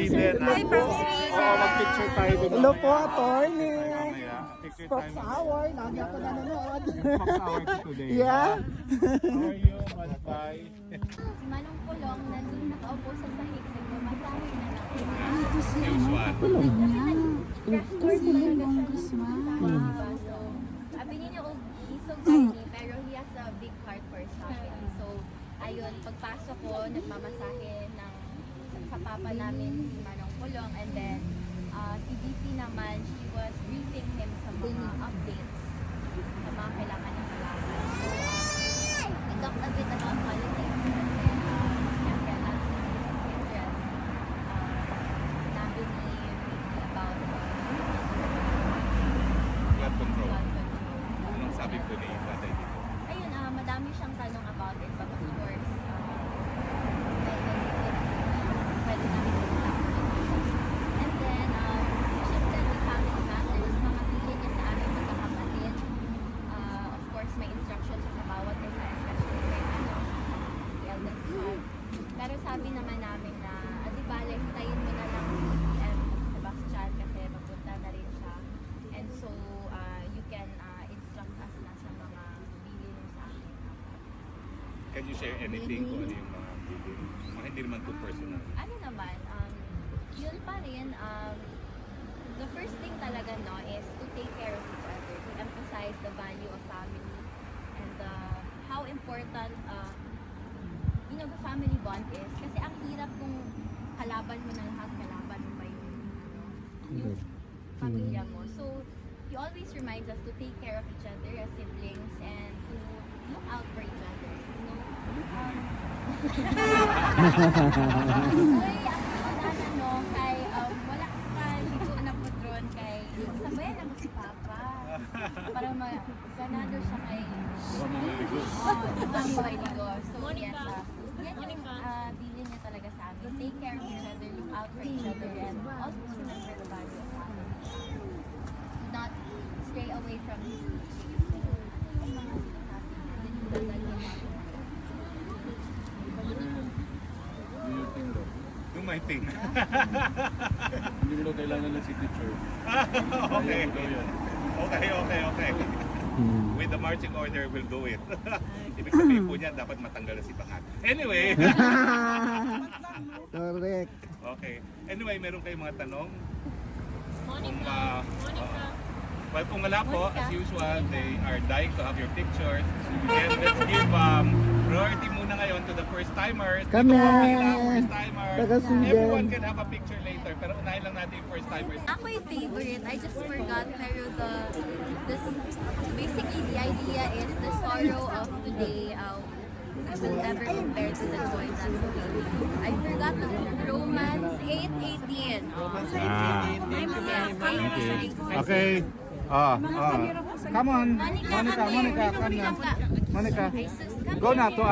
Sweden. Hi from Sweden. Oo, mag-picture tayo din. Hello po, attorney. Mamaya, picture Fox tayo. Hour, lagi ako nanonood. Fox Hour today. Yeah. How are you? Bye. Si Manong Pulong nandun nakaupo sa sahig, nagmamasahe na lang. Usual. So, sabi niya, oh, he's so tiny, pero he has a big heart for shopping. So, ayun, pagpasok ko, nagmamasahe ng sa papa namin si Manong Pulong, and then si VP naman, she was briefing him sa mga updates sa mga kailangan ng malaman. So, we talked a bit about politics kasi syempre that's his interest. Sinabi ni VP about Flood control. flood control. Anong sabi po ni Tatay dito? Ayun, madami siyang tanong about it, but of course, pwede namin pag-usapan. And then, syempre, the family matters, mga pili niya sa aming magkakapatid. Of course, may instructions sa bawat isa, especially kay the eldest son. Pero sabi naman namin na, di bale, hintayin mo na lang si PM Sebastian kasi papunta na rin siya. And so, you can instruct us na sa mga bili mo sa akin. Can you share anything kung ano yung mga bilin? Mga hindi naman too personal. Ano naman, yun pa rin, the first thing talaga no is to take care of each other, to emphasize the value of family and how important the family bond is. Kasi ang hirap kung kalaban mo na lahat, kalaban mo pa yung pamilya mo. So, he always reminds us to take care of each other as siblings and to look out for each other. So, Uy, ako kay wala ka ligo na po dron kay sabayan ako si Papa para ganado siya kay Mami Wailigo. So yes, yan yung bilin niya talaga sa amin. Take care of each other, look out for each other, and always remember the value of family. Do not stray away from his teachings. Yung mga sinasabi niya, yun yung dadalhin natin. Yung my thing. Hindi mo daw kailangan ng signature. Okay. Ayaw daw yun. Okay. With the marching order, we'll do it. Ibig sabihin po niya, dapat matanggal na si Pangat. Anyway. Correct. Okay. Anyway, meron kayong mga tanong? Monica. Well, kung wala po, Monica. as usual, they are dying to have your pictures. And let's give priority muna ngayon to the first-timers. Kami. Dito po sila, first-timers. Taga Sweden. Everyone can have a picture later, pero unahin lang natin yung first-timers. Ako yung favorite, I just forgot, pero basically the idea is the sorrow of today will never compare to the joy that's waiting. I forgot the Romans 8:18. Yes, Okay. Come on. Monica, Monica, come here. come na. Monica, Jesus, come go here. na to